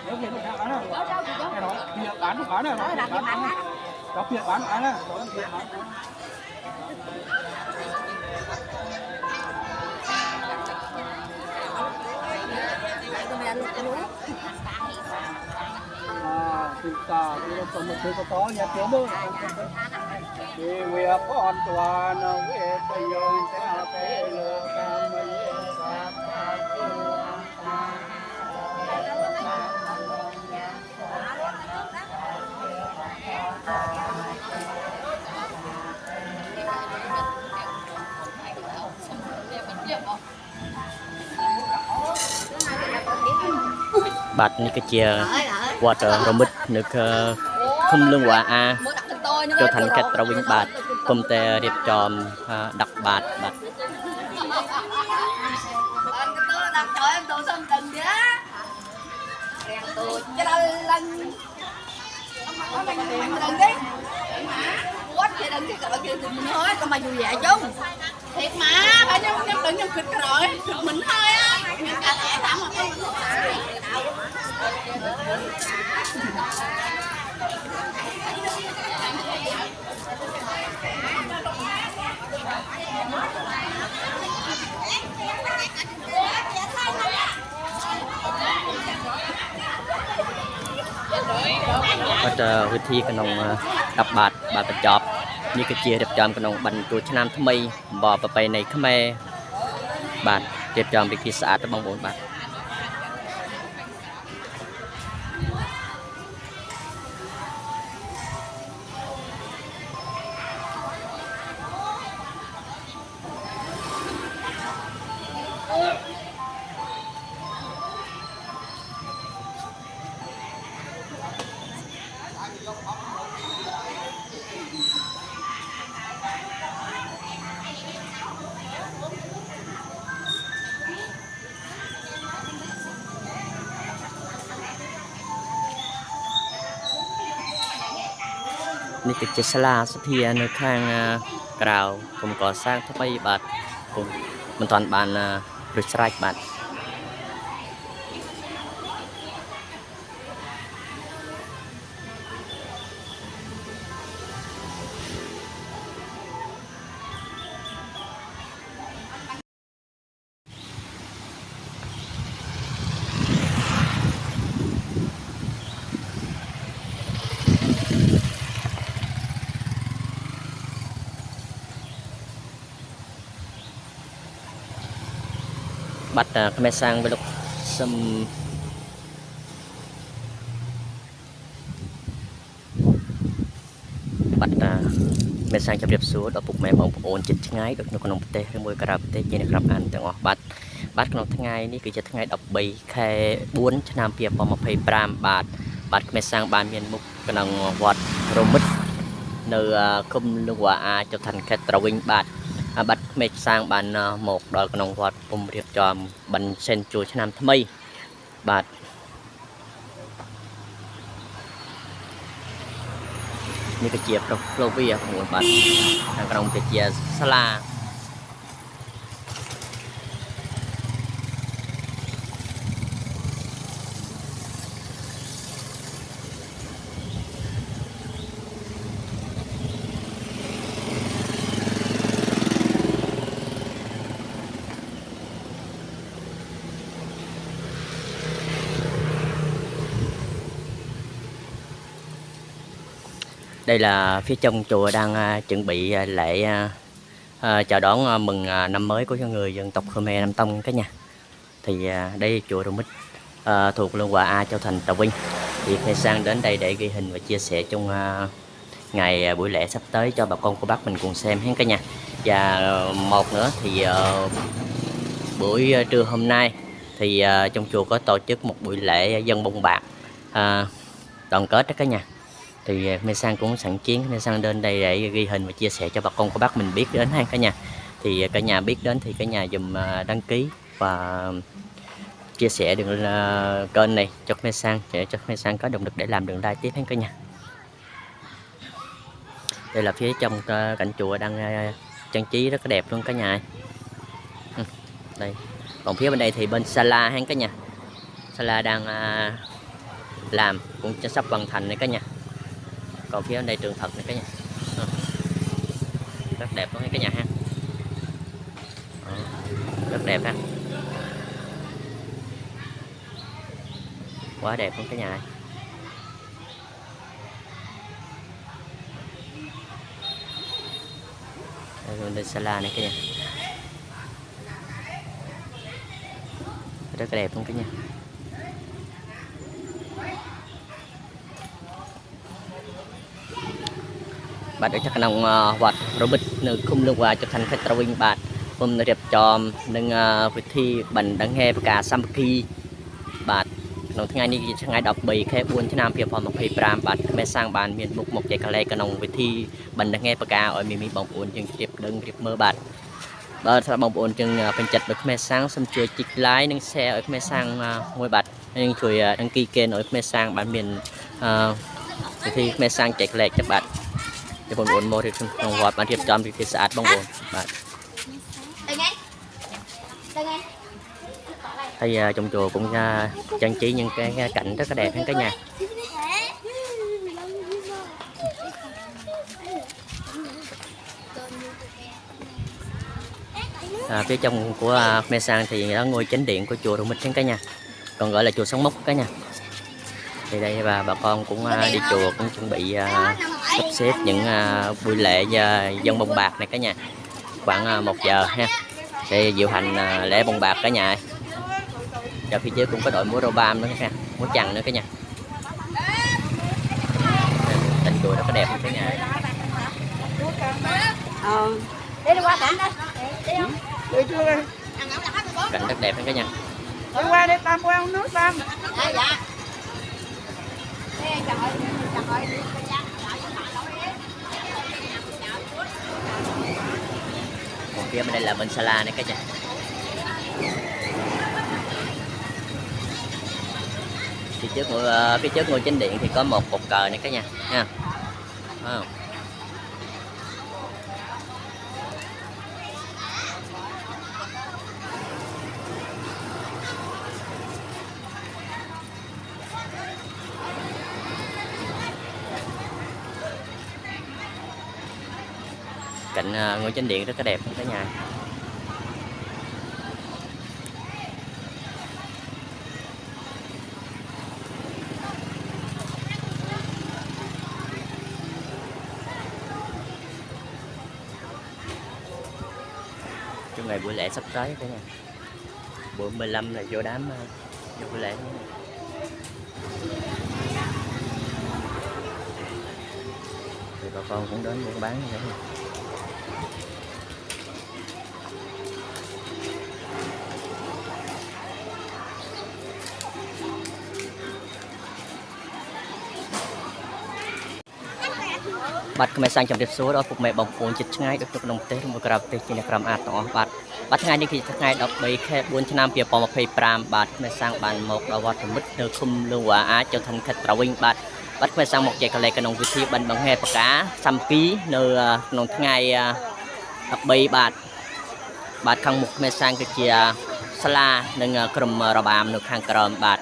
Nếu việc mình bán này, cái đó việc bán thì bán này, có việc bán này, chúng ta đi vào trong một cái có nhà thiếu bơ, thì việc có an toàn, việc bây giờ sẽ là cái lừa cam mấy bát này cái chia water romit nước không lương quả a cho thành cách trâu vinh bát cùng tè điệp tròn đặc bát bát mà vui vẻ chung thiệt mà phải nhắm đừng nhắm kịch rồi kịch mình thôi á cả lẽ thảm mà không bát huyết thi cái nòng đặc bát bát bát chọp như cái chia đẹp tròn cái nòng bánh tuổi năm tháng mây bò vào bay này khmer bát đẹp tròn bị kia sạch trong bông bồn bátนี่ก็จะสลาสเทียในข้างกล่าวผมก่อสร้างทำไมบัดผมมันตอนบานบริษัทบัด bắt cái sang với lúc xâm bắt mẹ sang chụp đẹp số đó phục mẹ bông ổn chích ngay được nó còn nông tê hay môi cà tê trên này ăn từ ngõ bắt nó tháng ngày ní cứ cho tháng ngày đọc bì khe 4 năm phía vào một phẩy pram bát bắt mẹ sang ban miền mục cái nòng vọt romit nơi không lưu quả cho thành khe trâu vinh bát bắt mẹ sang ban một đôi cái nòng vọt cùng điệp cho bánh sen chua năm tháng mây bát như cái chia Plovia của một bạn hàng đồng cái chia Sala đây là phía trong chùa đang chuẩn bị lễ chào đón mừng năm mới của người dân tộc Khmer Nam Tông cả nhà. Thì đây chùa Romit thuộc Lương Hòa A Châu Thành Trà Vinh. Thì Khai Sang đến đây để ghi hình và chia sẻ trong ngày buổi lễ sắp tới cho bà con cô bác mình cùng xem hết cả nhà. Và một nữa thì buổi trưa hôm nay thì trong chùa có tổ chức một buổi lễ dân bông bạc đoàn kết đó cả nhà. Thì Mê Sang cũng sẵn chiến Mê Sang đến đây để ghi hình và chia sẻ cho bà con cô bác mình biết đến ha cả nhà. Thì cả nhà biết đến thì cả nhà dùm đăng ký và chia sẻ đường kênh này cho Mê Sang để cho Mê Sang có động lực để làm đường live tiếp hết cả nhà. Đây là phía trong cảnh chùa đang trang trí rất là đẹp luôn cả nhà. Đây còn phía bên đây thì bên Sala ha cả nhà. Sala đang làm cũng sắp hoàn thành này cả nhà. Còn phía bên đây tường thật này cả nhà. Rất đẹp luôn cả nhà ha. Rất đẹp ha. Quá đẹp luôn cả nhà. Đây Sala này cả nhà. Rất đẹp luôn cả nhà. Bạn ở chắc nông hoạt robot nơi khung lương hòa cho thành khách trao vinh bạn hôm nay đẹp tròn nâng với thi bẩn đắng nghe và cả samki bạn nông ngày này ngày đọc bì khe buôn thế nam phiệp phòng một pram bạn mẹ sang bàn miền mục một chạy cả lệ cả nông với thi bẩn đắng nghe và cả ở miền bóng buồn chừng điệp đơn điệp mơ bạn bờ sao bóng buồn chừng phần chặt được mẹ sang xâm chui chích lái nâng xe ở mẹ sang ngôi bạn nhưng chùi đăng ký kênh ở mẹ sang bạn miền thì mẹ sang chạy lệ các bạn thì bóng buồn mua thì không hoạt bạn thiệp tròn thì sẽ bóng buồn bạn thấy trong chùa cũng trang trí những cái cảnh rất là đẹp hơn cả nhà. Phía trong của Mê Sang thì đó ngôi chánh điện của chùa Đồng Mít cả nhà, còn gọi là chùa Sống Mốc cả nhà. Thì đây và bà con cũng đi chùa cũng chuẩn bị sắp xếp những buổi lễ dân bông bạc này cả nhà, khoảng 1 giờ ha để diệu hành lễ bông bạc cả nhà. Và phía dưới cũng có đội múa rô bam nữa nha, múa chằn nữa cả nhà. Cảnh chùa rất là đẹp cả nhà. Đi qua cảnh đây. Đi chưa đây? Cảnh rất đẹp cả nhà. Đi qua đây Tam qua uống nước Tam. Dạ. Còn phía bên đây là bên Sala này cả nhà. Phía trước ngôi chánh điện thì có một cột cờ này cả nhà nha. Cạnh ngôi chánh điện rất là đẹp cả nhà. Trong ngày buổi lễ sắp tới cả nhà, buổi 15 là vô đám vô buổi lễ. Thì bà con cũng đến buôn bán nữa. Bắt mẹ sang trong tiệp số đó phục mẹ bóng phun chích ngay được trong đồng tết một cặp tết trên cam ạt đó bắt ngày đi khi ngày đọc bảy khe 4 năm phía bóng một pram bắt mẹ sang bàn một đầu vật mít nơi khung lương hòa á cho thành khách trào vinh bắt mẹ sang một chạy cả lệ cái nông vị thi bắn bằng hè cá xăm ký nơi nông ngày đọc bảy bắt khang mục mẹ sang cái chia Sala nâng cầm rò bàm nước hàng cờm bắt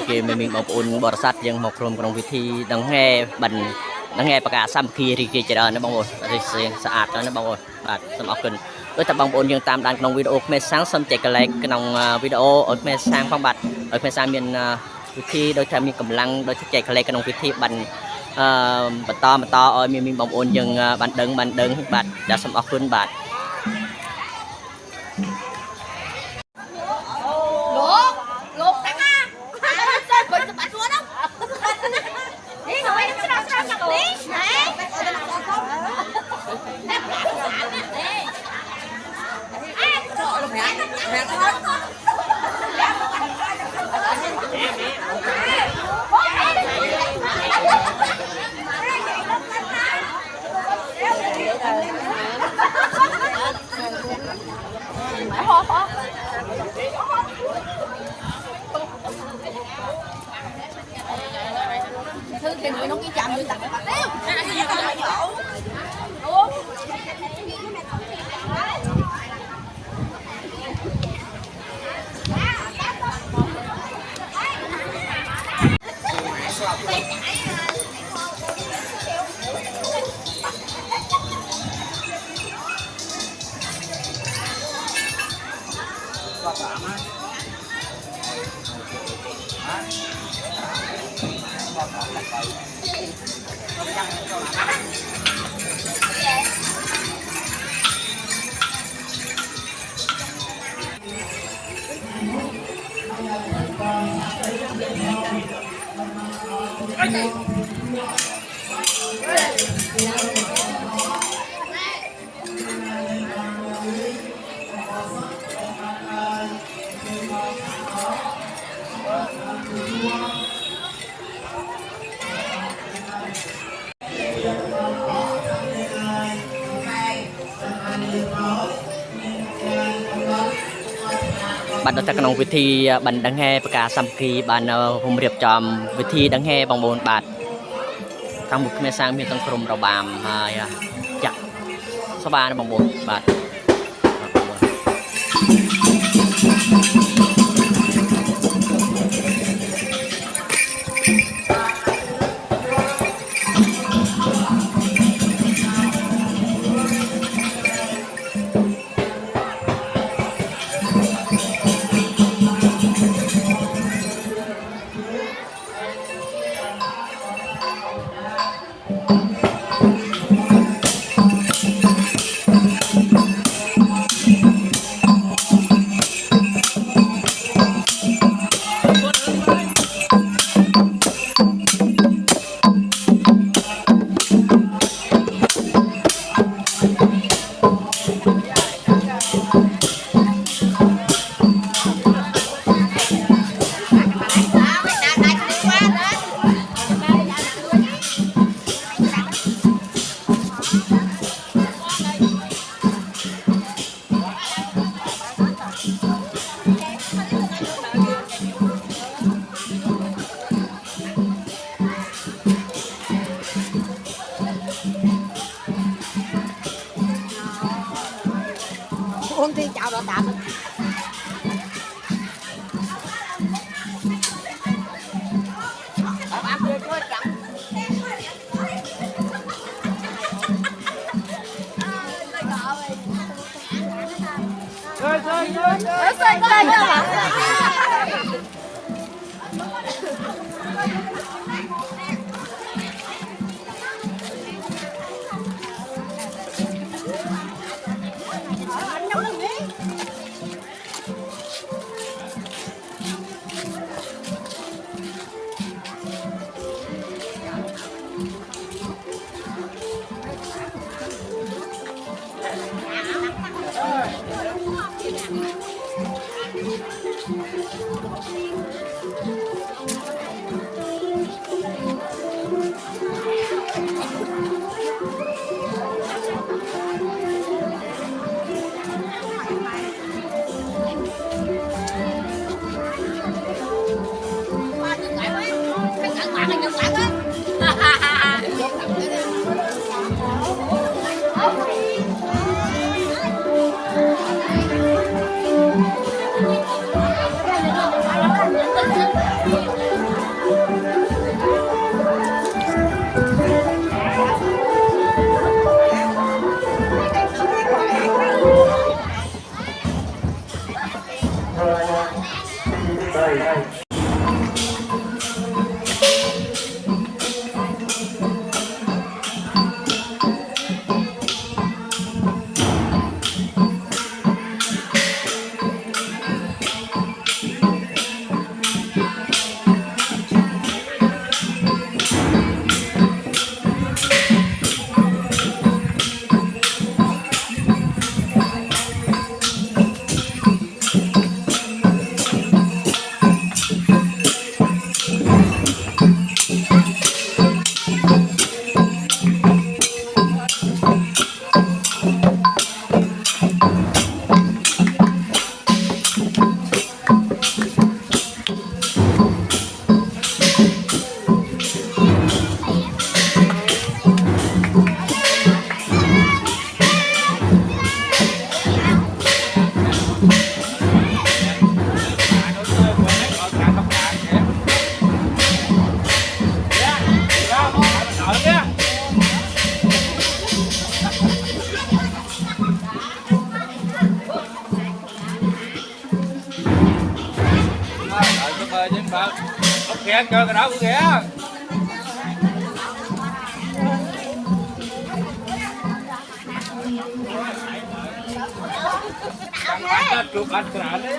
khi mình bọc ôn bọt sắt nhưng một rùm trong vị thi đang nghe bạc cả xăm kia thì kia chờ nó bông ôn thì sạch đó nó bông ôn bạn xăm ốc kinh đối tập bông ôn nhưng tam đang trong video mẹ sáng xăm chạy cái cái nòng video ở mẹ sang phong bạch ở mẹ sang miền vị thi đôi tham miền cầm lăng đôi chạy cái nòng vị thi bắn to ở miền bông ôn nhưng bạn đứng bạn đã xăm ốc kinh bạn Thư thì người nó cái chạm người tặng bắt tiêu. bạn đã trongวิธีบันดังแห่ประกาศสัมกีบันผมเรียบจอมวิธีดังแห่บางบนบาททางบุกเมสังมีตั้งกรมระบามจักสบายบางบนบาทÔn thi chào đào tạo nhưng mà không kẹt cho cái đó cũng kẹt. Kita chụp ảnh cả đấy.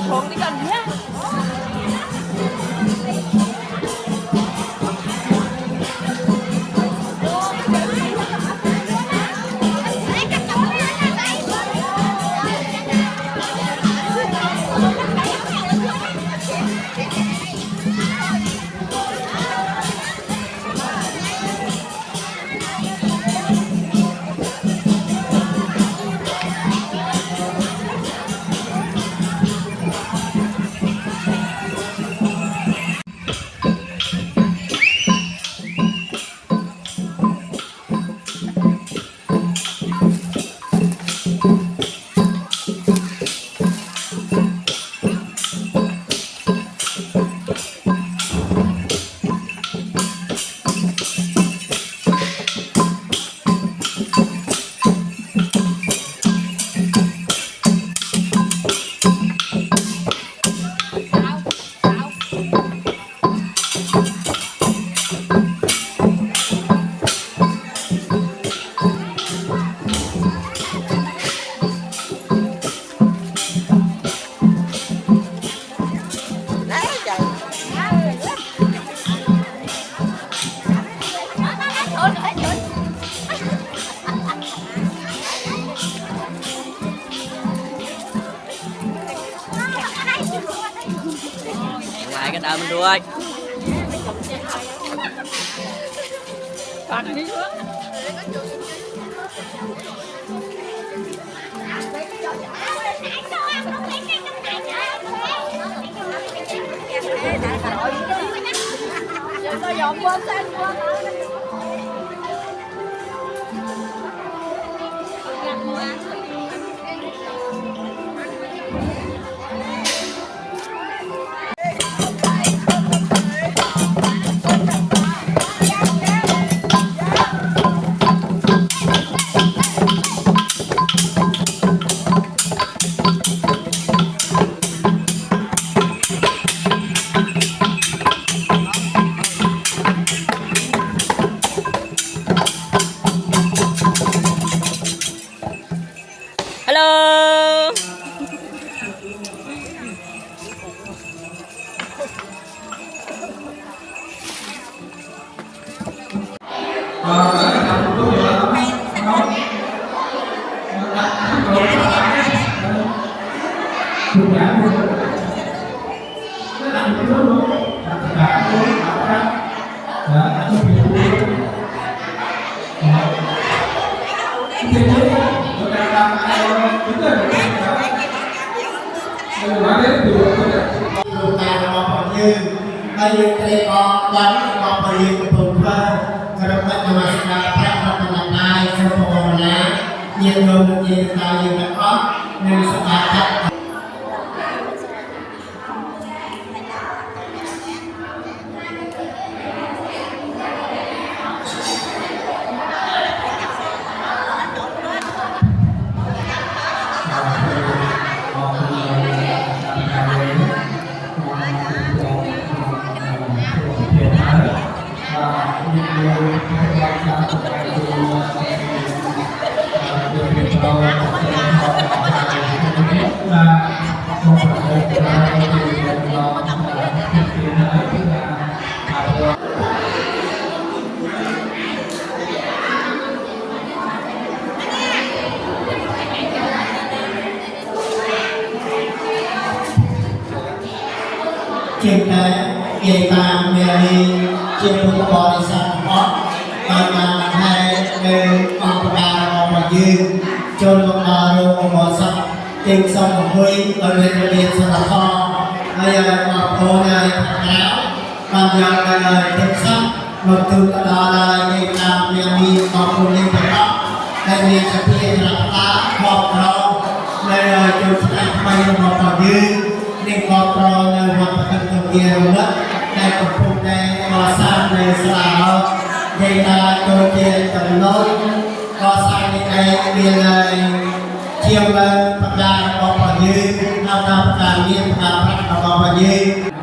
Thường đi gần nhá. ngoài cái đầm đuôi Tôi dọn quên tên quên. hello Lúc này là một như hay như đây có quán có bởi vì của tôi thơ cho nó bắt đầu là phải có một lần này cho một lần lá nhiều người một gì ta nhiều đã có nên sẽ đạt chắc trên cái ta mê trên một cái bò đi sang đó và mà hai con bà mà dương cho một bà rồi một bò sắp trên sông một hơi ở bên biển sông là kho bây giờ mà cô này áo còn giờ là trên sông một từ đó là cái ta mê còn cô lên tới đó đây là sẽ thiên là ta họp đó đây là chúng ta bay một bò dương nên có pro nơi hoặc là cần nhiều đất đây cũng không đây có sang đây sao đây là tôi tiền tầm nốt có sang đây đây là chiều lên Phật đà có bao nhiêu nào nào Phật đà nhiên Phật đà có bao nhiêu